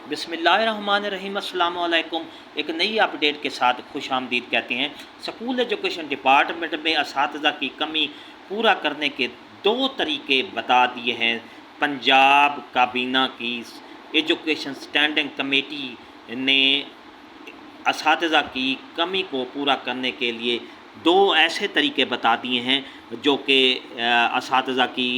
बिस्मिल्लाहिर्रहमानिर्रहीम। अस्सलाम वालेकुम। एक नई अपडेट के साथ खुश आमदीद कहते हैं। स्कूल एजुकेशन डिपार्टमेंट में असातिज़ा की कमी पूरा करने के दो तरीके बता दिए हैं। पंजाब काबीना की एजुकेशन स्टैंडिंग कमेटी ने असातिज़ा की कमी को पूरा करने के लिए दो ऐसे तरीके बता दिए हैं जो कि असातिज़ा की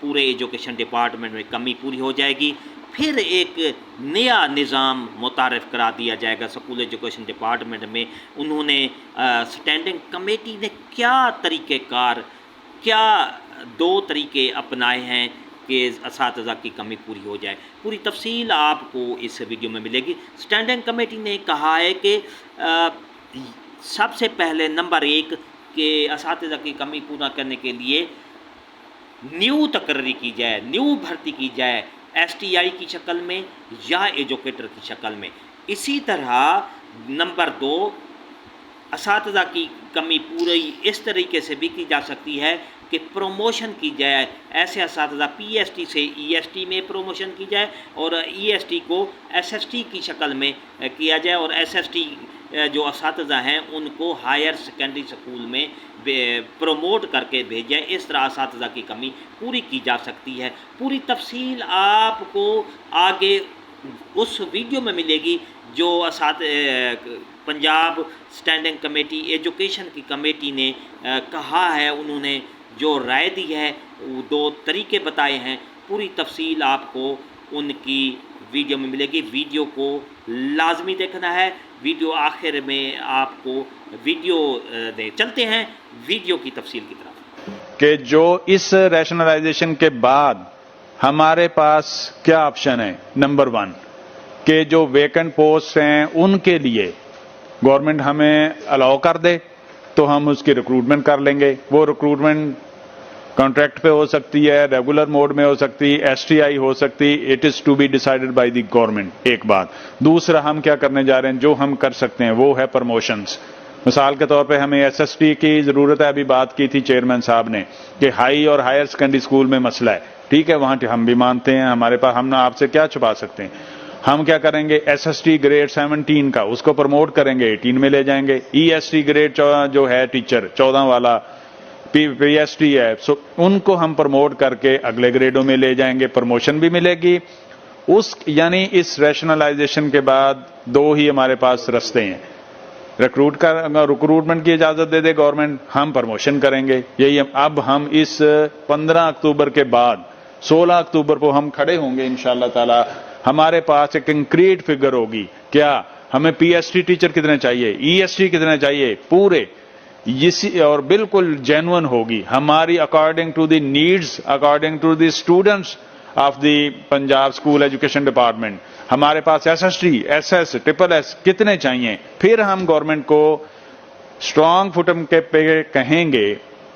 पूरे एजुकेशन डिपार्टमेंट में कमी पूरी हो जाएगी। फिर एक नया निज़ाम मुतारफ़ करा दिया जाएगा स्कूल एजुकेशन डिपार्टमेंट में। उन्होंने स्टैंडिंग कमेटी ने क्या तरीक़ेकार, क्या दो तरीके अपनाए हैं कि असातिज़ा की कमी पूरी हो जाए। पूरी तफसील आपको इस वीडियो में मिलेगी। स्टैंडिंग कमेटी ने कहा है कि सबसे पहले नंबर एक कि असातिज़ा की कमी पूरा करने के लिए न्यू तकर्री की जाए, न्यू भर्ती की जाए, STI की शक्ल में या एजुकेटर की शक्ल में। इसी तरह नंबर दो, असातिज़ा की कमी पूरी इस तरीके से भी की जा सकती है कि प्रमोशन की जाए। ऐसे असातिज़ा PST से EST में प्रमोशन की जाए और EST को SST की शक्ल में किया जाए और SST जो असातिज़ा हैं उनको हायर सेकेंडरी स्कूल में प्रमोट करके भेजें। इस तरह असातिज़ा की कमी पूरी की जा सकती है। पूरी तफसील आपको आगे उस वीडियो में मिलेगी जो पंजाब स्टैंडिंग कमेटी एजुकेशन की कमेटी ने कहा है। उन्होंने जो राय दी है, वो दो तरीके बताए हैं। पूरी तफसील आपको उनकी वीडियो में मिलेगी। वीडियो को लाजमी देखना है। वीडियो आखिर में आपको वीडियो दे। चलते हैं वीडियो की तफसील की तरफ। कि जो इस रैशनलाइजेशन के बाद हमारे पास क्या ऑप्शन है। नंबर वन, कि जो वेकेंट पोस्ट हैं उनके लिए गवर्नमेंट हमें अलाउ कर दे तो हम उसकी रिक्रूटमेंट कर लेंगे। वो रिक्रूटमेंट कॉन्ट्रैक्ट पे हो सकती है, रेगुलर मोड में हो सकती है, STI हो सकती है। It is to be decided by the government. एक बात। दूसरा, हम क्या करने जा रहे हैं, जो हम कर सकते हैं वो है प्रमोशंस। मिसाल के तौर पे हमें SST की जरूरत है। अभी बात की थी चेयरमैन साहब ने कि हाई और हायर सेकेंडरी स्कूल में मसला है। ठीक है, वहां हम भी मानते हैं। हमारे पास, हम आपसे क्या छुपा सकते हैं। हम क्या करेंगे, SST ग्रेड 17 का उसको प्रमोट करेंगे, 18 में ले जाएंगे। EST ग्रेड जो है टीचर 14 वाला PST है, सो उनको हम प्रमोट करके अगले ग्रेडों में ले जाएंगे, प्रमोशन भी मिलेगी। यानी इस रैशनलाइजेशन के बाद दो ही हमारे पास रास्ते हैं। रिक्रूटमेंट की इजाजत दे दे गवर्नमेंट, हम प्रमोशन करेंगे। यही अब हम इस 15 अक्टूबर के बाद 16 अक्टूबर को हम खड़े होंगे इंशाअल्लाह ताला। हमारे पास एक कंक्रीट फिगर होगी। क्या हमें PST टीचर कितने चाहिए, EST कितने चाहिए पूरे, और बिल्कुल जेन्युइन होगी हमारी according to the needs, according to the students of the Punjab school education department. हमारे पास SST, SS, SSS कितने चाहिए। फिर हम गवर्नमेंट को स्ट्रांग फुटम के पे कहेंगे,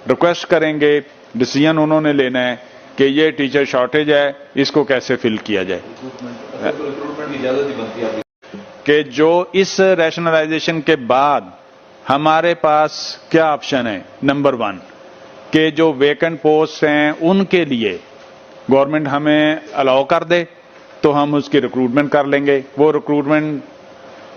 रिक्वेस्ट करेंगे। डिसीजन उन्होंने लेना है कि ये टीचर शॉर्टेज है, इसको कैसे फिल किया जाए। कि जो इस रैशनलाइजेशन के बाद हमारे पास क्या ऑप्शन है। नंबर वन, कि जो वेकेंट पोस्ट हैं उनके लिए गवर्नमेंट हमें अलाउ कर दे तो हम उसकी रिक्रूटमेंट कर लेंगे। वो रिक्रूटमेंट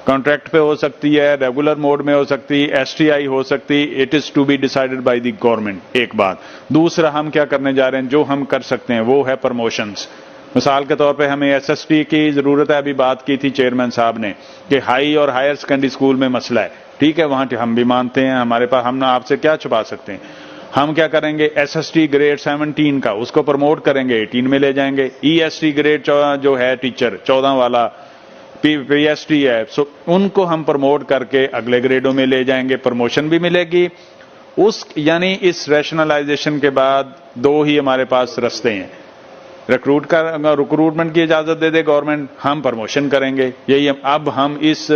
कॉन्ट्रैक्ट पे हो सकती है, रेगुलर मोड में हो सकती है, STI हो सकती है। It is to be decided by the government. एक बात। दूसरा, हम क्या करने जा रहे हैं, जो हम कर सकते हैं वो है प्रमोशंस। मिसाल के तौर पे हमें SST की जरूरत है। अभी बात की थी चेयरमैन साहब ने कि हाई और हायर सेकेंडरी स्कूल में मसला है। ठीक है, वहां हम भी मानते हैं। हमारे पास, हम आपसे क्या छुपा सकते हैं। हम क्या करेंगे, SST ग्रेड 17 का उसको प्रमोट करेंगे, 18 में ले जाएंगे। EST ग्रेड जो है टीचर 14 वाला PST है, सो उनको हम प्रमोट करके अगले ग्रेडों में ले जाएंगे, प्रमोशन भी मिलेगी। यानी इस रैशनलाइजेशन के बाद दो ही हमारे पास रास्ते हैं। रिक्रूटमेंट की इजाजत दे दे गवर्नमेंट, हम प्रमोशन करेंगे। यही अब हम इस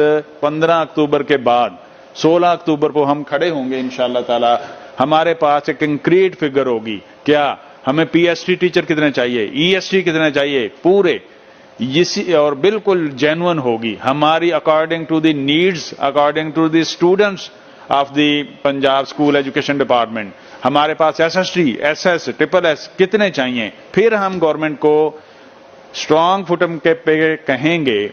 15 अक्टूबर के बाद 16 अक्टूबर को हम खड़े होंगे इंशाअल्लाह ताला। हमारे पास एक कंक्रीट फिगर होगी। क्या हमें PST टीचर कितने चाहिए, EST कितने चाहिए पूरे, और बिल्कुल जेन्युइन होगी हमारी according to the needs, according to the students of the Punjab school education department. हमारे पास SST, SS, SSS कितने चाहिए। फिर हम गवर्नमेंट को اسٹرانگ فٹم کے پہ کہیں گے،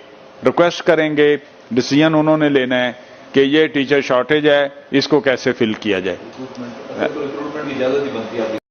ریکویسٹ کریں گے، ڈیسیژن انہوں نے لینا ہے کہ یہ ٹیچر شارٹیج ہے، اس کو کیسے فل کیا جائے۔ ریکروٹمنٹ کی اجازت ہی بنتی ہے۔